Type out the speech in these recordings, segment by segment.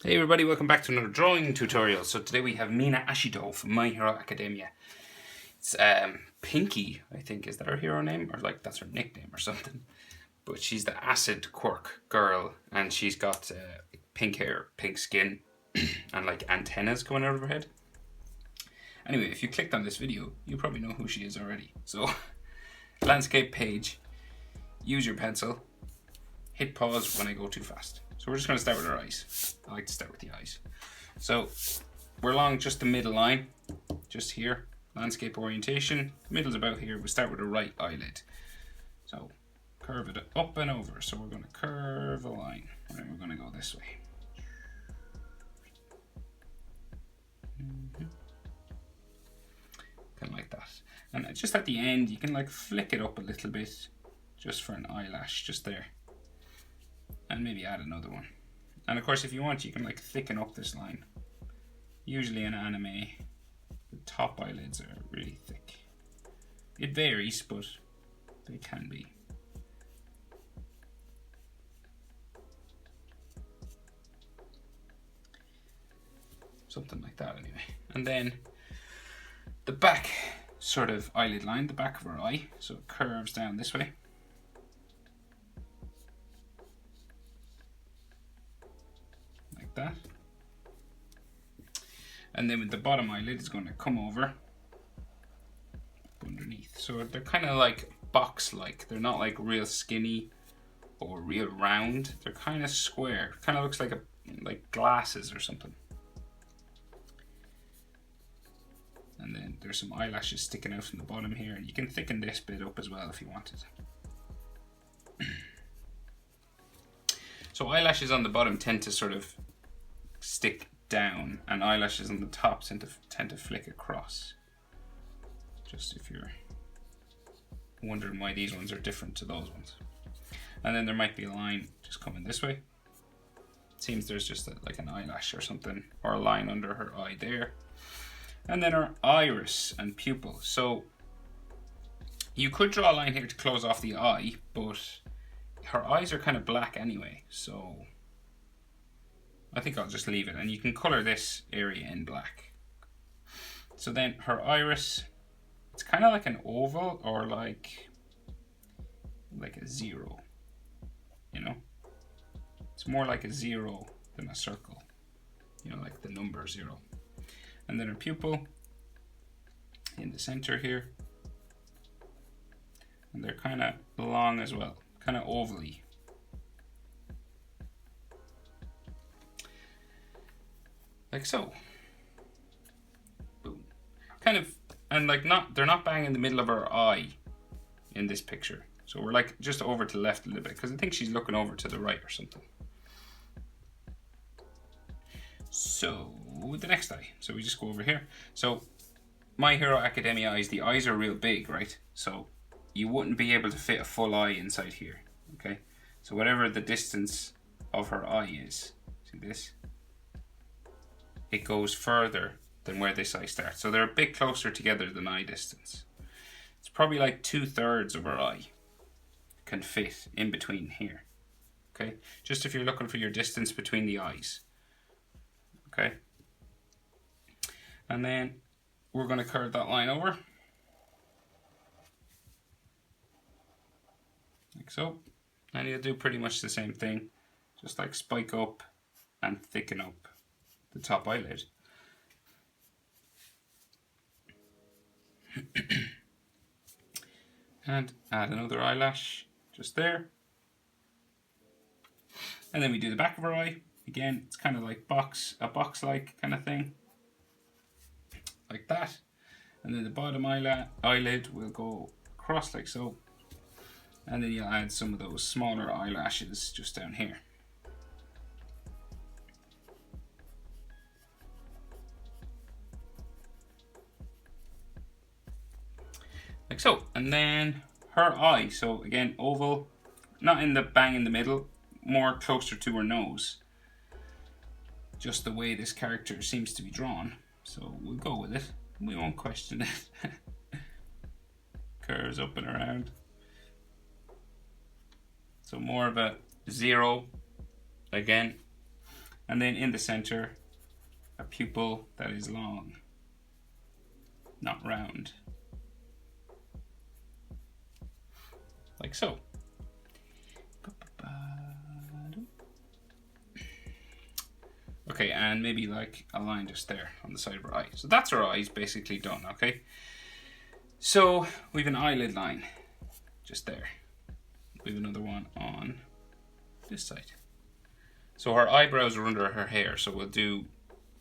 Hey everybody, welcome back to another drawing tutorial. So today we have Mina Ashido from My Hero Academia. It's Pinky, I think, is that her hero name? Or like that's her nickname or something. But she's the acid quirk girl and she's got pink hair, pink skin and like antennas coming out of her head. Anyway, if you clicked on this video, you probably know who she is already. So, landscape page, use your pencil, hit pause when I go too fast. So we're just going to start with our eyes. I like to start with the eyes. So we're along just the middle line, just here, landscape orientation. Middle's about here. We start with the right eyelid. So curve it up and over. So we're going to curve a line, and then we're going to go this way. Kind of like that. And just at the end, you can like flick it up a little bit, just for an eyelash, just there. And maybe add another one. And of course, if you want, you can like thicken up this line. Usually in anime, the top eyelids are really thick. It varies, but they can be. Something like that anyway. And then the back sort of eyelid line, the back of our eye, so it curves down this way. That, and then with the bottom eyelid is going to come over underneath. So they're kind of like box-like. They're not like real skinny or real round. They're kind of square. Kind of looks like glasses or something. And then there's some eyelashes sticking out from the bottom here, and you can thicken this bit up as well if you wanted. So eyelashes on the bottom tend to sort of stick down, and eyelashes on the top tend to flick across. Just if you're wondering why these ones are different to those ones. And then there might be a line just coming this way. It seems there's just like an eyelash or something, or a line under her eye there. And then her iris and pupil. So you could draw a line here to close off the eye, but her eyes are kind of black anyway, so I think I'll just leave it, and you can color this area in black. So then her iris, it's kind of like an oval or like a zero, you know? It's more like a zero than a circle, you know, like the number 0. And then her pupil in the center here, and they're kind of long as well, kind of ovally. Like so. Boom. Kind of, and like they're not bang in the middle of her eye in this picture. So we're like just over to the left a little bit, because I think she's looking over to the right or something. So the next eye. So we just go over here. So My Hero Academia eyes, the eyes are real big, right? So you wouldn't be able to fit a full eye inside here, okay? So whatever the distance of her eye is, see this? It goes further than where this eye starts. So they're a bit closer together than eye distance. It's probably like 2/3 of her eye can fit in between here. Okay, just if you're looking for your distance between the eyes. Okay, and then we're going to curve that line over. Like so. And you'll do pretty much the same thing. Just like spike up and thicken up the top eyelid. And add another eyelash just there. And then we do the back of her eye. Again, it's kind of like a box-like kind of thing. Like that. And then the bottom eyelid will go across like so. And then you'll add some of those smaller eyelashes just down here. Like so. And then her eye, so again oval, not in the bang in the middle, more closer to her nose. Just the way this character seems to be drawn. So we'll go with it. We won't question it. Curves up and around. So more of a 0 again. And then in the center, a pupil that is long, not round. Like so. Okay, and maybe like a line just there on the side of her eye. So that's her eyes basically done, okay? So we have an eyelid line just there. We have another one on this side. So her eyebrows are under her hair, so we'll do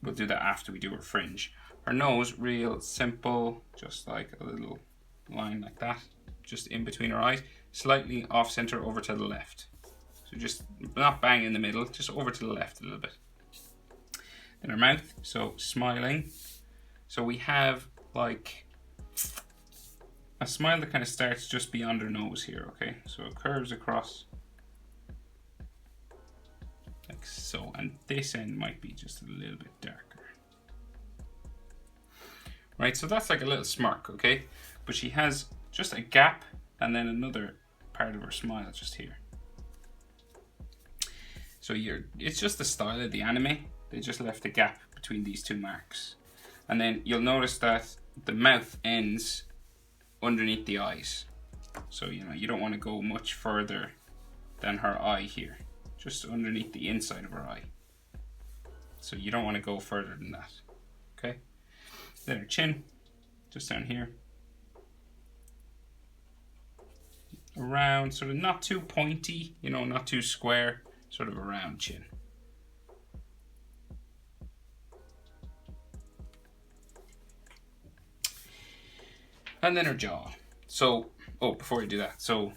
that after we do her fringe. Her nose, real simple, just like a little line like that, just in between her eyes, slightly off center over to the left. So just not bang in the middle, just over to the left a little bit. Then her mouth, so smiling. So we have like a smile that kind of starts just beyond her nose here, okay? So it curves across like so, and this end might be just a little bit darker. Right, so that's like a little smirk, okay? But she has just a gap and then another part of her smile just here. So it's just the style of the anime. They just left a gap between these two marks. And then you'll notice that the mouth ends underneath the eyes. So, you know, you don't want to go much further than her eye here. Just underneath the inside of her eye. So you don't want to go further than that. Okay? Then her chin, just down here. Around, sort of not too pointy, you know, not too square, sort of a round chin. And then her jaw. So, oh, before we do that, so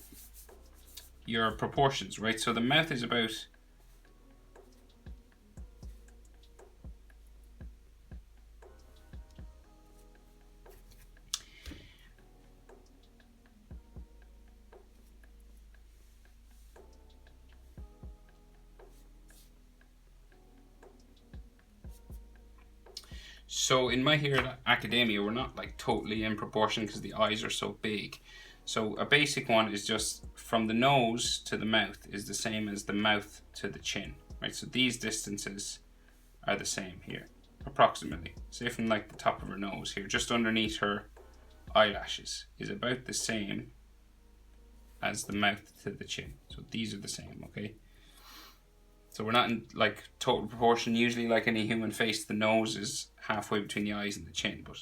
your proportions, right? So the mouth is about so in My Hero Academia, we're not like totally in proportion because the eyes are so big. So a basic one is just from the nose to the mouth is the same as the mouth to the chin, right? So these distances are the same here, approximately. Say from like the top of her nose here, just underneath her eyelashes is about the same as the mouth to the chin. So these are the same, okay? So we're not in like total proportion. Usually like any human face, the nose is halfway between the eyes and the chin, but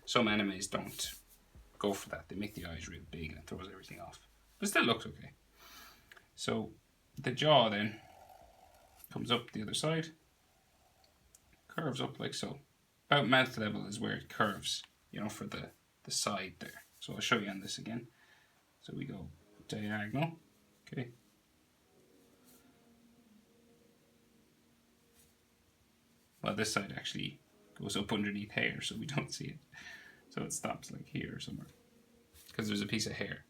some animes don't go for that. They make the eyes real big and it throws everything off. But still looks okay. So the jaw then comes up the other side, curves up like so. About mouth level is where it curves, you know, for the side there. So I'll show you on this again. So we go diagonal, okay. Well, this side actually goes up underneath hair, so we don't see it. So it stops like here or somewhere, because there's a piece of hair.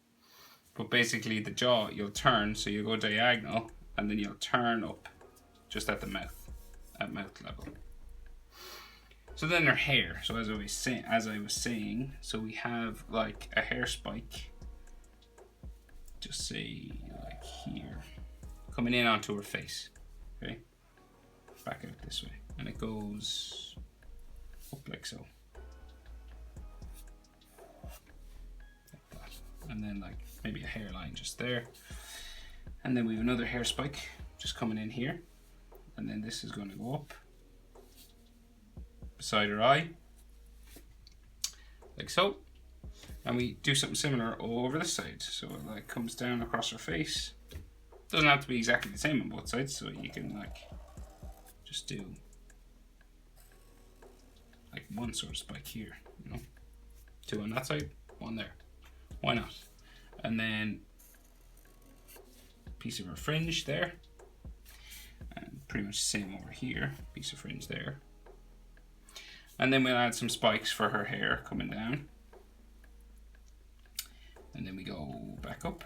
But basically the jaw, you'll turn, so you go diagonal, and then you'll turn up just at the mouth, at mouth level. So then her hair, so as I was saying, so we have like a hair spike, just say like here, coming in onto her face, okay? Back out this way, and it goes up like so. Like that. And then like maybe a hairline just there. And then we have another hair spike just coming in here. And then this is going to go up beside her eye, like so. And we do something similar over this side. So it like comes down across her face. Doesn't have to be exactly the same on both sides, so you can like just do like one sort of spike here, you know, two on that side, one there. Why not? And then piece of her fringe there, and pretty much the same over here, piece of fringe there. And then we'll add some spikes for her hair coming down. And then we go back up.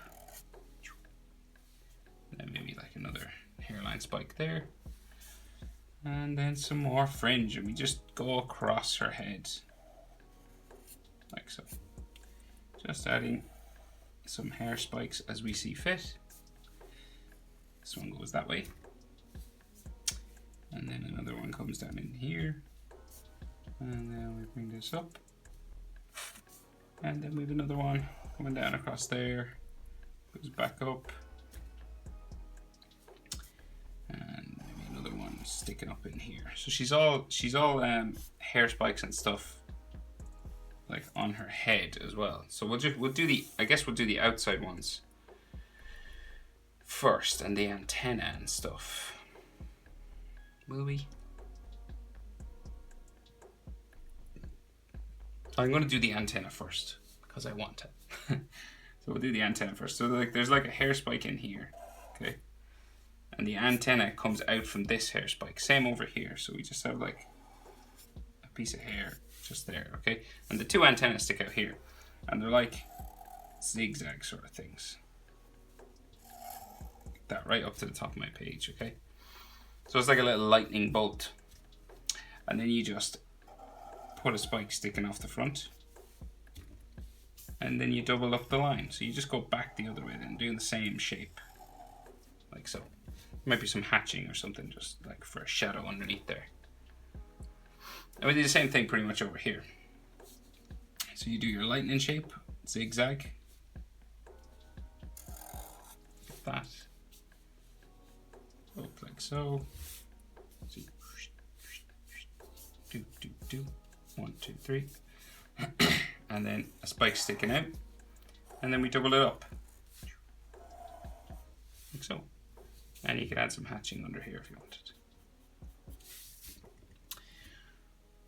And then maybe like another hairline spike there. And then some more fringe, and we just go across her head. Like so. Just adding some hair spikes as we see fit. This one goes that way. And then another one comes down in here. And then we bring this up. And then we have another one coming down across there. Goes back up. And maybe another one sticking up in here. So she's all hair spikes and stuff like on her head as well. So we'll do the outside ones first and the antenna and stuff. Will we? I'm going to do the antenna first because I want it. So we'll do the antenna first. So like there's like a hair spike in here, okay? And the antenna comes out from this hair spike. Same over here. So we just have like a piece of hair just there, okay? And the two antennas stick out here. And they're like zigzag sort of things. Like that right up to the top of my page, okay? So it's like a little lightning bolt. And then you just put a spike sticking off the front. And then you double up the line. So you just go back the other way then, doing the same shape. Like so. Might be some hatching or something, just like for a shadow underneath there. And we do the same thing pretty much over here. So you do your lightning shape, zigzag. Like that. Up like so. See. Do. 1, 2, 3. And then a spike sticking out. And then we double it up. Like so. And you can add some hatching under here if you wanted.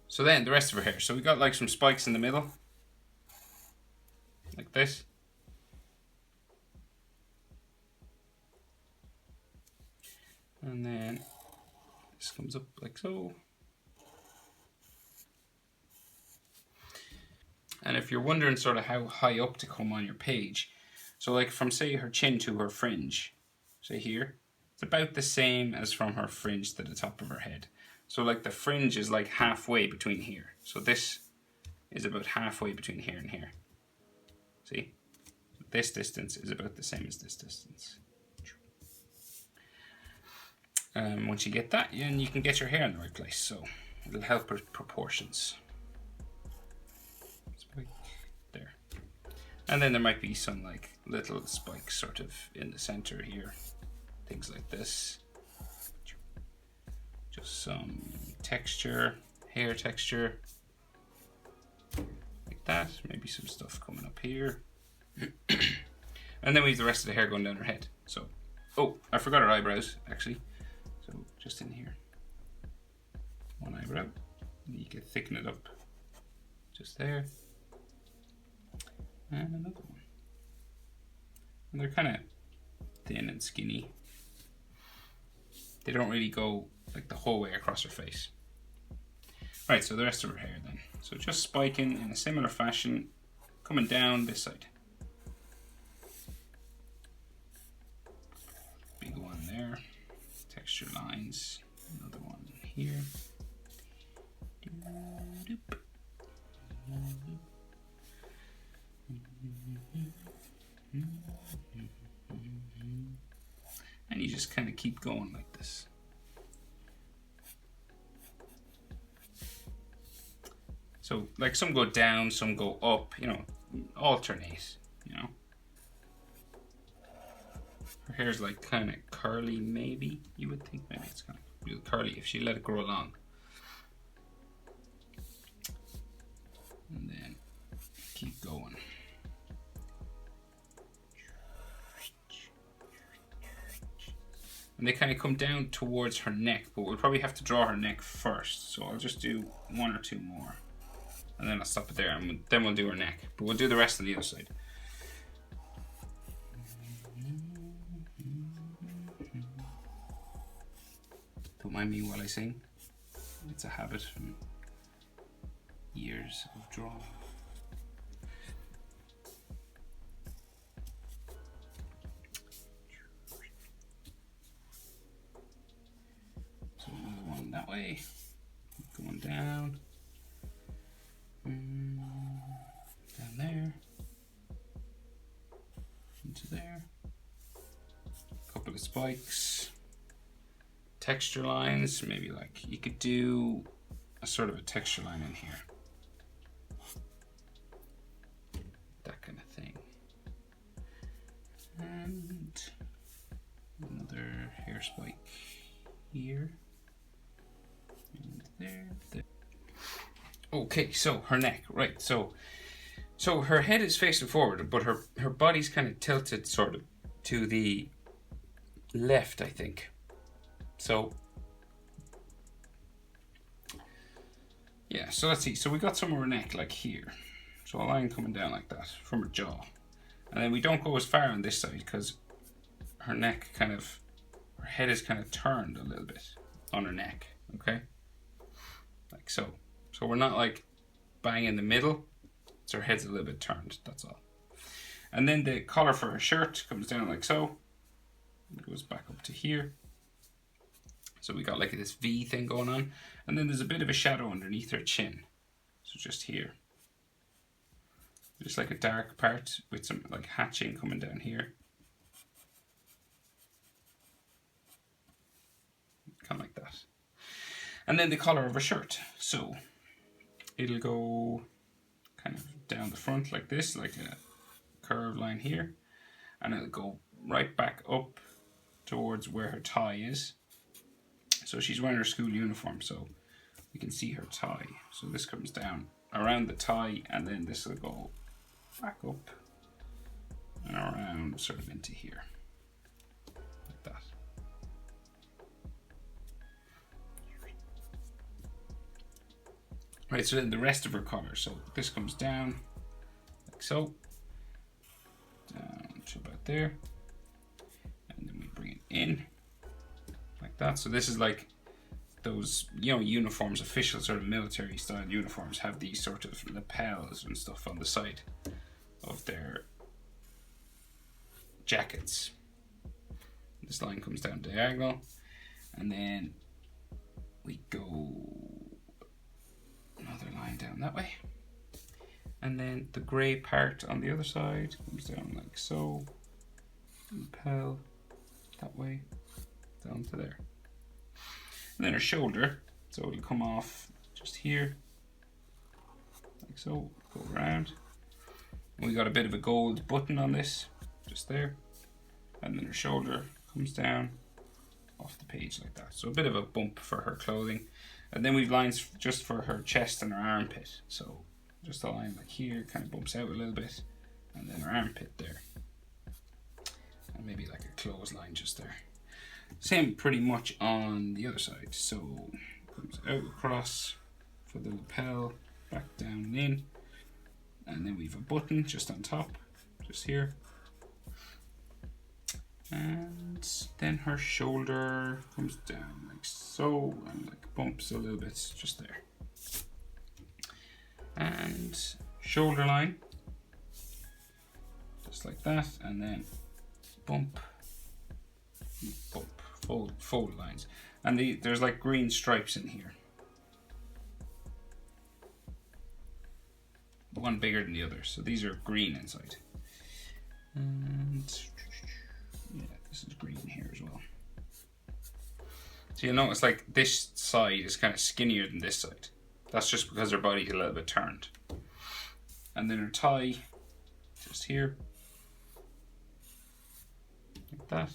So then the rest of her hair. So we got like some spikes in the middle. Like this. And then this comes up like so. And if you're wondering sort of how high up to come on your page, so like from say her chin to her fringe, say here, it's about the same as from her fringe to the top of her head. So like the fringe is like halfway between here. So this is about halfway between here and here. See? This distance is about the same as this distance. Once you get that, then you can get your hair in the right place. So it'll help with proportions. Spike there. And then there might be some like little spikes sort of in the center here. Things like this. Just some texture, hair texture. Like that. Maybe some stuff coming up here. And then we have the rest of the hair going down her head. So, oh, I forgot her eyebrows actually. So just in here. One eyebrow. And you can thicken it up just there. And another one. And they're kind of thin and skinny. They don't really go like the whole way across her face. Right, so the rest of her hair then. So just spiking in a similar fashion, coming down this side. Big one there. Texture lines. Another one here. And you just kind of keep going like this. So like some go down, some go up, you know, alternate, you know. Her hair's like kind of curly maybe, you would think. Maybe it's kind of real curly if she let it grow long. And then keep going. And they kind of come down towards her neck, but we'll probably have to draw her neck first. So I'll just do one or two more. And then I'll stop it there, and then we'll do her neck. But we'll do the rest on the other side. Don't mind me while I sing. It's a habit from years of drawing. So move one that way, going down, down there, into there, a couple of spikes, texture lines. Maybe like you could do a sort of a texture line in here. That kind of thing. And another hair spike here. And there. Okay, so her neck, right. So her head is facing forward, but her body's kind of tilted sort of to the left, I think. So yeah, so let's see. So we got some of her neck like here. So a line coming down like that from her jaw. And then we don't go as far on this side because her neck kind of, her head is kind of turned a little bit on her neck, okay? Like so. So we're not like bang in the middle. So her head's a little bit turned, that's all. And then the collar for her shirt comes down like so. It goes back up to here. So we got like this V thing going on. And then there's a bit of a shadow underneath her chin. So just here. Just like a dark part with some like hatching coming down here. Kind of like that. And then the collar of her shirt. So it'll go kind of down the front like this, like a curved line here. And it'll go right back up towards where her tie is. So she's wearing her school uniform, so you can see her tie. So this comes down around the tie, and then this will go back up and around sort of into here. Like that. Right, so then the rest of her collar. So this comes down like so. Down to about there. And then we bring it in. Like that. So this is like those, you know, uniforms, official sort of military style uniforms have these sort of lapels and stuff on the side of their jackets. This line comes down diagonal, and then we go another line down that way, and then the grey part on the other side comes down like so, lapel that way down to there. And then her shoulder, so it'll come off just here, like so, go around. And we got a bit of a gold button on this, just there. And then her shoulder comes down off the page like that. So a bit of a bump for her clothing. And then we've lines just for her chest and her armpit. So just a line like here, kind of bumps out a little bit. And then her armpit there. And maybe like a clothesline just there. Same pretty much on the other side. So comes out across for the lapel, back down and in. And then we have a button just on top, just here. And then her shoulder comes down like so, and like bumps a little bit just there. And shoulder line, just like that, and then bump, bump, fold lines. And there's like green stripes in here. One bigger than the other, so these are green inside. And yeah, this is green here as well. So you'll notice like this side is kind of skinnier than this side. That's just because her body's a little bit turned. And then her tie, just here. Like that.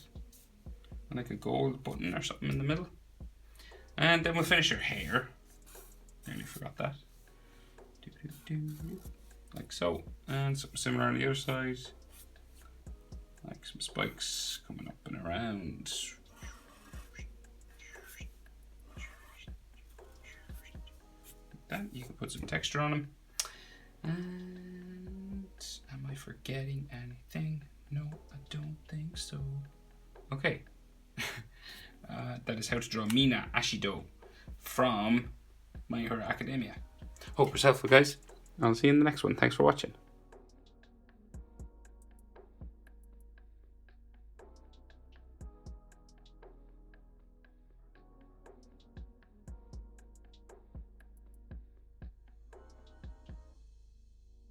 And like a gold button or something in the middle. And then we'll finish her hair. Nearly forgot that. Like so. And something similar on the other side. Like some spikes coming up and around. Like that. You can put some texture on them. And am I forgetting anything? No, I don't think so. Okay. That is how to draw Mina Ashido from My Hero Academia. Hope you're helpful, guys. I'll see you in the next one. Thanks for watching.